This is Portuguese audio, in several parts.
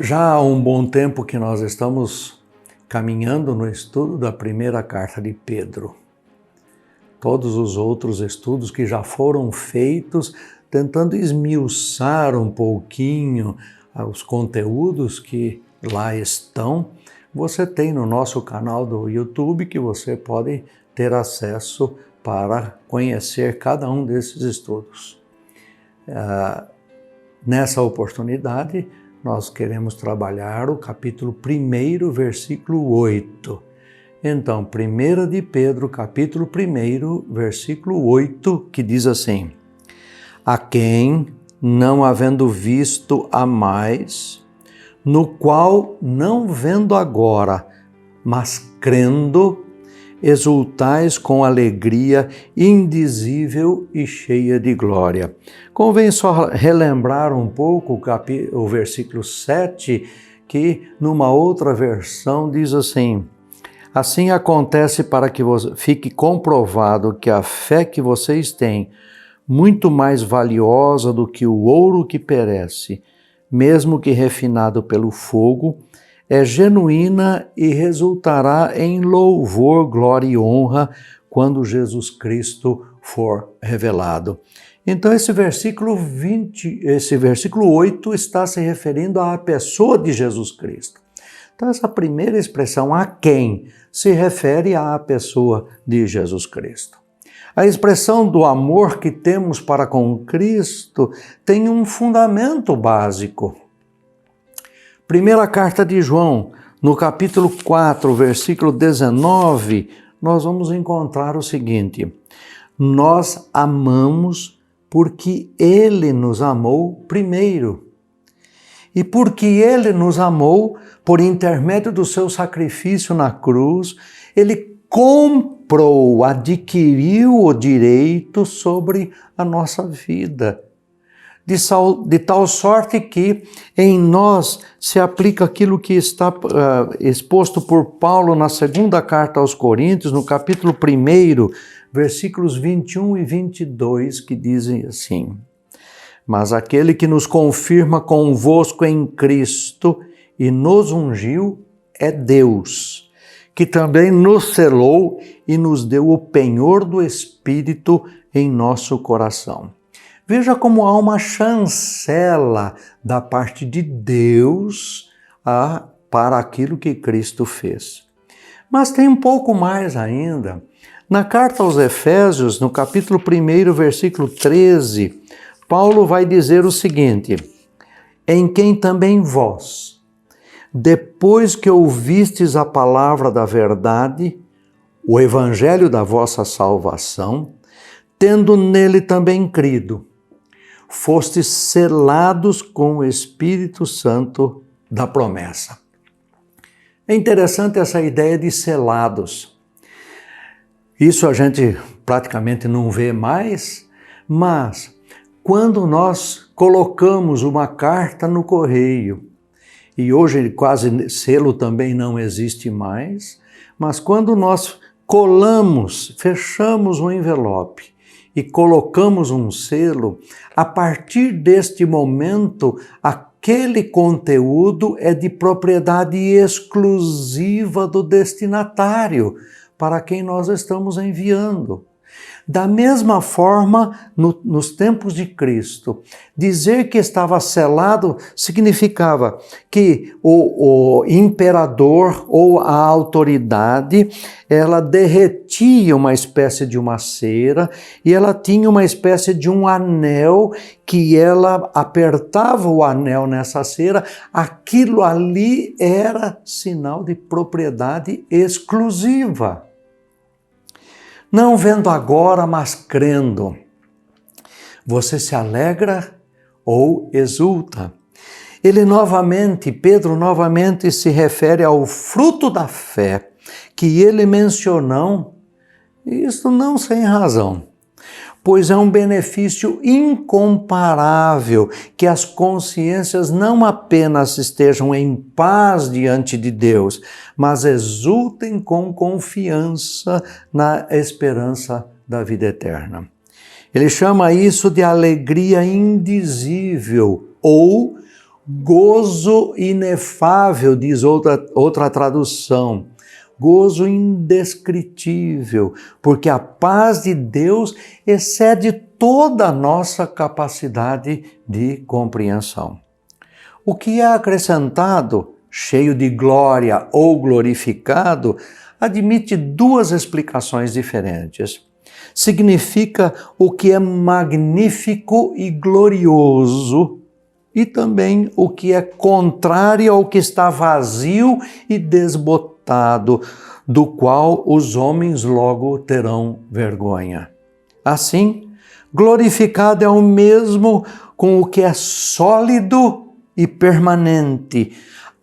Já há um bom tempo que nós estamos caminhando no estudo da primeira carta de Pedro. Todos os outros estudos que já foram feitos, tentando esmiuçar um pouquinho os conteúdos que lá estão, você tem no nosso canal do YouTube que você pode ter acesso para conhecer cada um desses estudos. Nessa oportunidade, nós queremos trabalhar o capítulo 1, versículo 8. Então, 1 de Pedro, capítulo 1, versículo 8, que diz assim: a quem, não havendo visto a mais, no qual, não vendo agora, mas crendo, exultais com alegria indizível e cheia de glória. Convém só relembrar um pouco o versículo 7, que numa outra versão diz assim: assim acontece para que fique comprovado que a fé que vocês têm, muito mais valiosa do que o ouro que perece, mesmo que refinado pelo fogo, é genuína e resultará em louvor, glória e honra quando Jesus Cristo for revelado. Então esse versículo 8 está se referindo à pessoa de Jesus Cristo. Então essa primeira expressão, a quem, se refere à pessoa de Jesus Cristo. A expressão do amor que temos para com Cristo tem um fundamento básico. Primeira carta de João, no capítulo 4, versículo 19, nós vamos encontrar o seguinte: nós amamos porque Ele nos amou primeiro. E porque Ele nos amou, por intermédio do seu sacrifício na cruz, Ele comprou, adquiriu o direito sobre a nossa vida. De tal sorte que em nós se aplica aquilo que está exposto por Paulo na segunda carta aos Coríntios, no capítulo 1, versículos 21 e 22, que dizem assim: mas aquele que nos confirma convosco em Cristo e nos ungiu é Deus, que também nos selou e nos deu o penhor do Espírito em nosso coração. Veja como há uma chancela da parte de Deus para aquilo que Cristo fez. Mas tem um pouco mais ainda. Na carta aos Efésios, no capítulo 1, versículo 13, Paulo vai dizer o seguinte: em quem também vós, depois que ouvistes a palavra da verdade, o evangelho da vossa salvação, tendo nele também crido, fostes selados com o Espírito Santo da promessa. É interessante essa ideia de selados. Isso a gente praticamente não vê mais, mas quando nós colocamos uma carta no correio, e hoje quase selo também não existe mais, mas quando nós colamos, fechamos um envelope e colocamos um selo, a partir deste momento, aquele conteúdo é de propriedade exclusiva do destinatário, para quem nós estamos enviando. Da mesma forma, nos tempos de Cristo, dizer que estava selado significava que o imperador ou a autoridade, ela derretia uma espécie de uma cera e ela tinha uma espécie de um anel que ela apertava o anel nessa cera, aquilo ali era sinal de propriedade exclusiva. Não vendo agora, mas crendo. Você se alegra ou exulta? Pedro novamente se refere ao fruto da fé que ele mencionou, e isso não sem razão, pois é um benefício incomparável que as consciências não apenas estejam em paz diante de Deus, mas exultem com confiança na esperança da vida eterna. Ele chama isso de alegria indizível ou gozo inefável, diz outra tradução. Gozo indescritível, porque a paz de Deus excede toda a nossa capacidade de compreensão. O que é acrescentado, cheio de glória ou glorificado, admite duas explicações diferentes. Significa o que é magnífico e glorioso, e também o que é contrário ao que está vazio e desbotado, do qual os homens logo terão vergonha. Assim, glorificado é o mesmo com o que é sólido e permanente,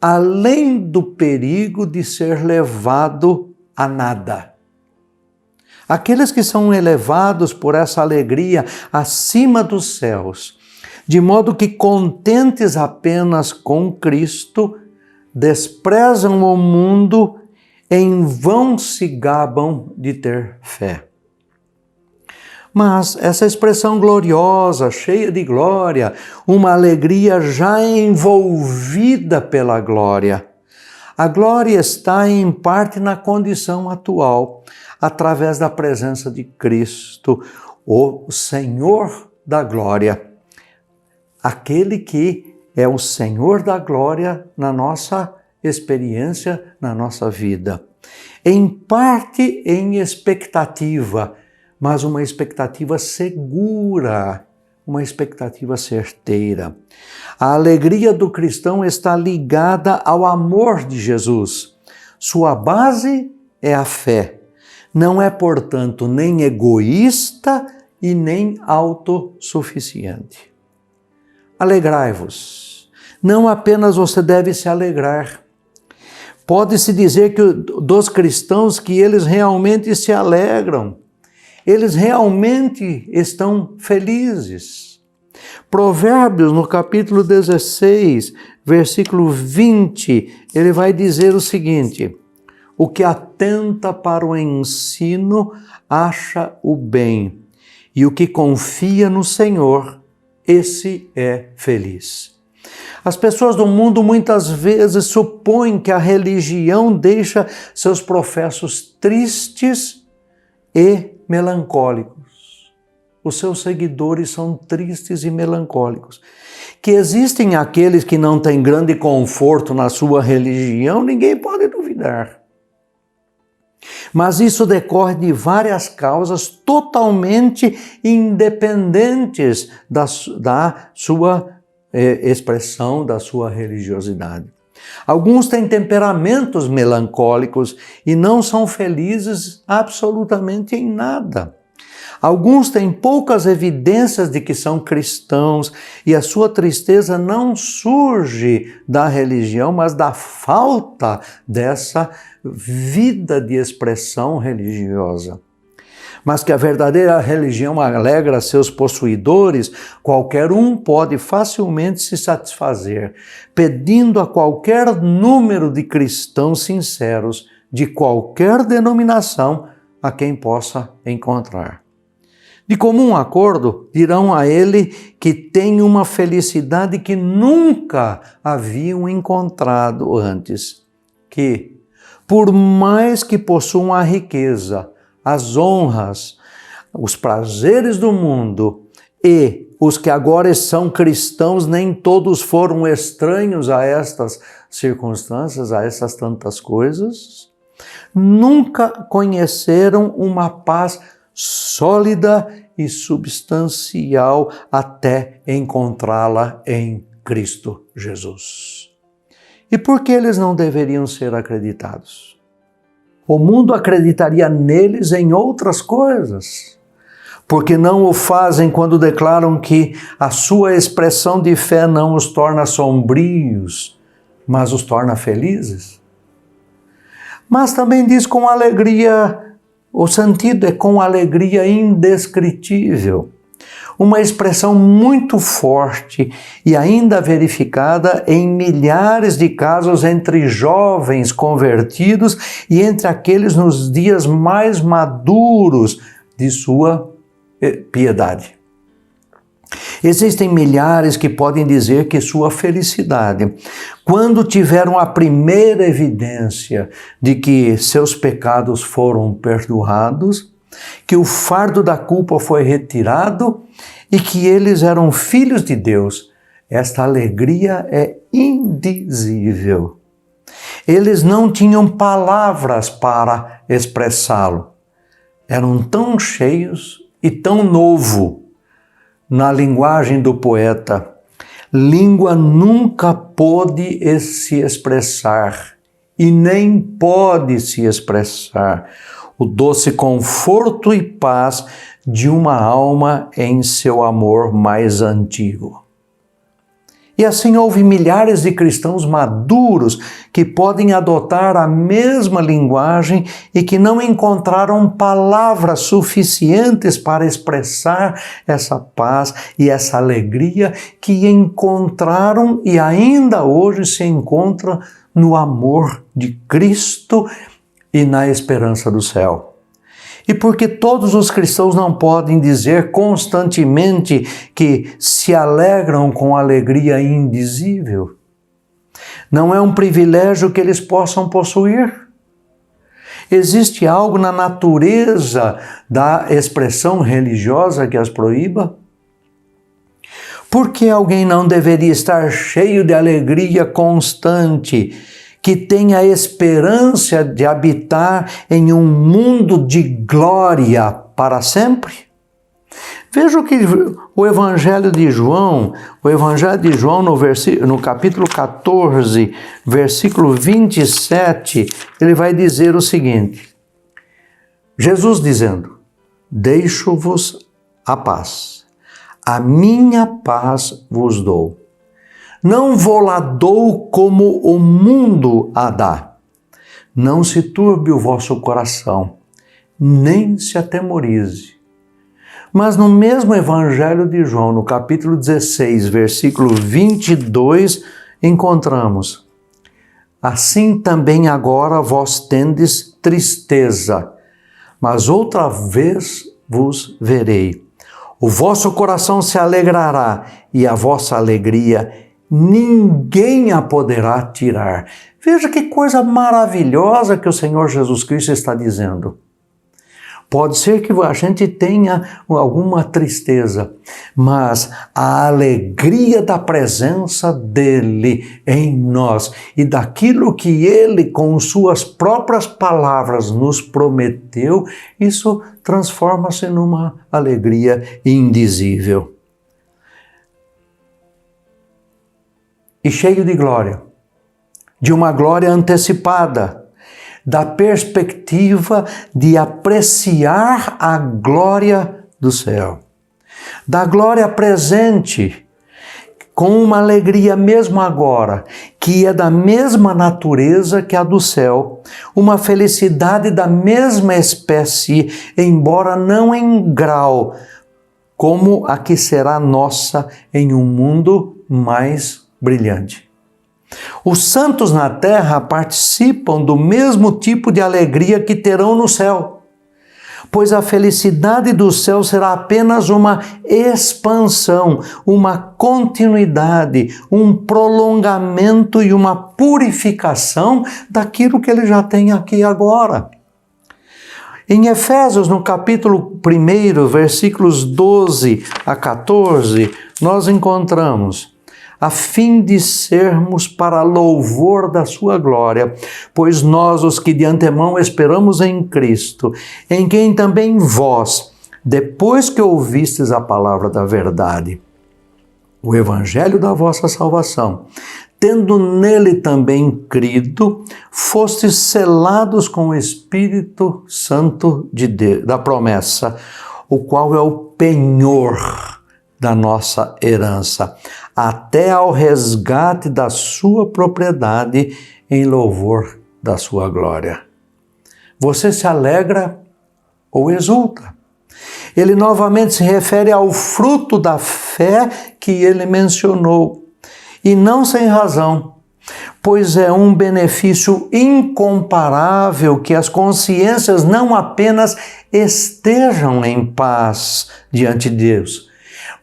além do perigo de ser levado a nada. Aqueles que são elevados por essa alegria acima dos céus, de modo que contentes apenas com Cristo, desprezam o mundo, em vão se gabam de ter fé. Mas essa expressão gloriosa, cheia de glória, uma alegria já envolvida pela glória. A glória está em parte na condição atual, através da presença de Cristo, o Senhor da glória. Aquele que é o Senhor da glória na nossa experiência, na nossa vida. Em parte em expectativa, mas uma expectativa segura, uma expectativa certeira. A alegria do cristão está ligada ao amor de Jesus. Sua base é a fé. Não é, portanto, nem egoísta e nem autossuficiente. Alegrai-vos. Não apenas você deve se alegrar. Pode-se dizer que dos cristãos que eles realmente se alegram. Eles realmente estão felizes. Provérbios, no capítulo 16, versículo 20, ele vai dizer o seguinte: o que atenta para o ensino acha o bem, e o que confia no Senhor, esse é feliz. As pessoas do mundo muitas vezes supõem que a religião deixa seus professos tristes e melancólicos. Os seus seguidores são tristes e melancólicos. Que existem aqueles que não têm grande conforto na sua religião, ninguém pode duvidar. Mas isso decorre de várias causas totalmente independentes da sua expressão, da sua religiosidade. Alguns têm temperamentos melancólicos e não são felizes absolutamente em nada. Alguns têm poucas evidências de que são cristãos e a sua tristeza não surge da religião, mas da falta dessa vida de expressão religiosa. Mas que a verdadeira religião alegra seus possuidores, qualquer um pode facilmente se satisfazer, pedindo a qualquer número de cristãos sinceros, de qualquer denominação, a quem possa encontrar. De comum acordo, dirão a ele que tem uma felicidade que nunca haviam encontrado antes, que, por mais que possuam a riqueza, as honras, os prazeres do mundo, e os que agora são cristãos, nem todos foram estranhos a estas circunstâncias, a essas tantas coisas, nunca conheceram uma paz sólida e substancial até encontrá-la em Cristo Jesus. E por que eles não deveriam ser acreditados? O mundo acreditaria neles em outras coisas, porque não o fazem quando declaram que a sua expressão de fé não os torna sombrios, mas os torna felizes. Mas também diz com alegria. O sentido é com alegria indescritível, uma expressão muito forte e ainda verificada em milhares de casos entre jovens convertidos e entre aqueles nos dias mais maduros de sua piedade. Existem milhares que podem dizer que sua felicidade, quando tiveram a primeira evidência de que seus pecados foram perdoados, que o fardo da culpa foi retirado e que eles eram filhos de Deus, esta alegria é indizível. Eles não tinham palavras para expressá-lo. Eram tão cheios e tão novo. Na linguagem do poeta, língua nunca pôde se expressar e nem pode se expressar o doce conforto e paz de uma alma em seu amor mais antigo. E assim houve milhares de cristãos maduros que podem adotar a mesma linguagem e que não encontraram palavras suficientes para expressar essa paz e essa alegria que encontraram e ainda hoje se encontra no amor de Cristo e na esperança do céu. E porque todos os cristãos não podem dizer constantemente que se alegram com alegria indizível. Não é um privilégio que eles possam possuir. Existe algo na natureza da expressão religiosa que as proíba? Por que alguém não deveria estar cheio de alegria constante, que tenha a esperança de habitar em um mundo de glória para sempre? Veja o que o Evangelho de João no capítulo 14, versículo 27, ele vai dizer o seguinte, Jesus dizendo, deixo-vos a paz, a minha paz vos dou. Não vou-la dou como o mundo a dá. Não se turbe o vosso coração, nem se atemorize. Mas no mesmo Evangelho de João, no capítulo 16, versículo 22, encontramos: assim também agora vós tendes tristeza, mas outra vez vos verei. O vosso coração se alegrará e a vossa alegria ninguém a poderá tirar. Veja que coisa maravilhosa que o Senhor Jesus Cristo está dizendo. Pode ser que a gente tenha alguma tristeza, mas a alegria da presença dele em nós e daquilo que ele com suas próprias palavras nos prometeu, isso transforma-se numa alegria indizível. E cheio de glória, de uma glória antecipada, da perspectiva de apreciar a glória do céu, da glória presente, com uma alegria mesmo agora, que é da mesma natureza que a do céu, uma felicidade da mesma espécie, embora não em grau, como a que será nossa em um mundo mais brilhante. Os santos na terra participam do mesmo tipo de alegria que terão no céu, pois a felicidade do céu será apenas uma expansão, uma continuidade, um prolongamento e uma purificação daquilo que ele já tem aqui agora. Em Efésios, no capítulo 1, versículos 12 a 14, nós encontramos: a fim de sermos para louvor da sua glória, pois nós, os que de antemão esperamos em Cristo, em quem também vós, depois que ouvistes a palavra da verdade, o evangelho da vossa salvação, tendo nele também crido, fostes selados com o Espírito Santo de Deus, da promessa, o qual é o penhor da nossa herança, até ao resgate da sua propriedade em louvor da sua glória. Você se alegra ou exulta? Ele novamente se refere ao fruto da fé que ele mencionou, e não sem razão, pois é um benefício incomparável que as consciências não apenas estejam em paz diante de Deus,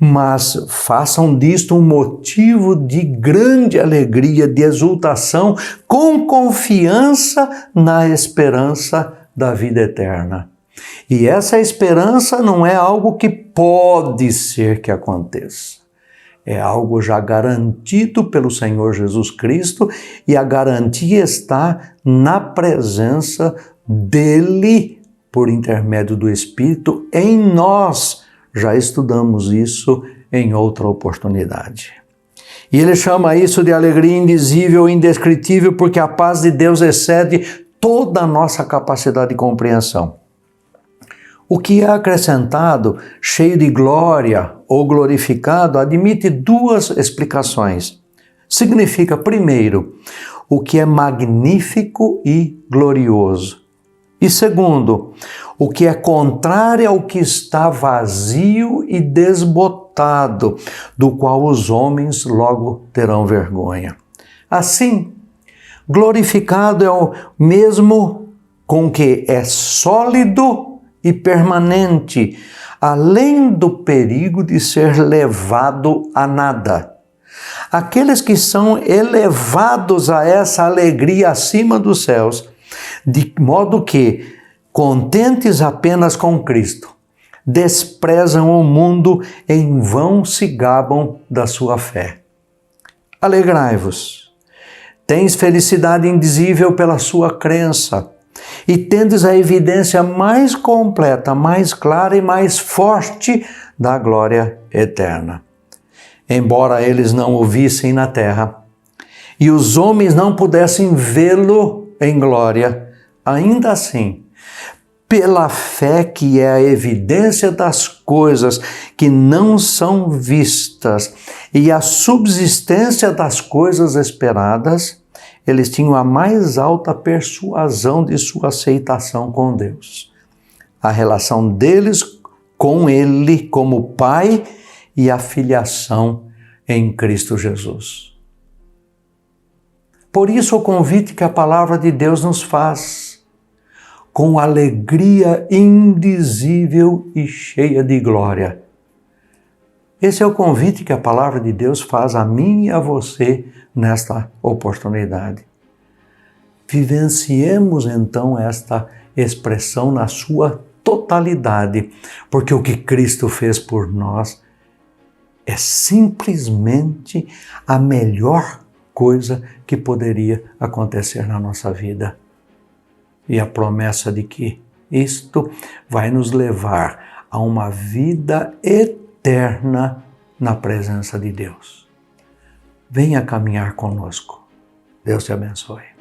mas façam disto um motivo de grande alegria, de exultação, com confiança na esperança da vida eterna. E essa esperança não é algo que pode ser que aconteça. É algo já garantido pelo Senhor Jesus Cristo, e a garantia está na presença dele, por intermédio do Espírito, em nós. Já estudamos isso em outra oportunidade. E ele chama isso de alegria indizível e indescritível, porque a paz de Deus excede toda a nossa capacidade de compreensão. O que é acrescentado, cheio de glória ou glorificado, admite duas explicações. Significa, primeiro, o que é magnífico e glorioso. E segundo, o que é contrário ao que está vazio e desbotado, do qual os homens logo terão vergonha. Assim, glorificado é o mesmo com que é sólido e permanente, além do perigo de ser levado a nada. Aqueles que são elevados a essa alegria acima dos céus, de modo que, contentes apenas com Cristo, desprezam o mundo, em vão se gabam da sua fé. Alegrai-vos, tens felicidade indizível pela sua crença, e tendes a evidência mais completa, mais clara e mais forte da glória eterna. Embora eles não o vissem na terra, e os homens não pudessem vê-lo em glória, ainda assim, pela fé, que é a evidência das coisas que não são vistas e a subsistência das coisas esperadas, eles tinham a mais alta persuasão de sua aceitação com Deus. A relação deles com Ele como Pai e a filiação em Cristo Jesus. Por isso o convite que a palavra de Deus nos faz, com alegria indizível e cheia de glória. Esse é o convite que a palavra de Deus faz a mim e a você nesta oportunidade. Vivenciemos então esta expressão na sua totalidade, porque o que Cristo fez por nós é simplesmente a melhor coisa que poderia acontecer na nossa vida. E a promessa de que isto vai nos levar a uma vida eterna na presença de Deus. Venha caminhar conosco. Deus te abençoe.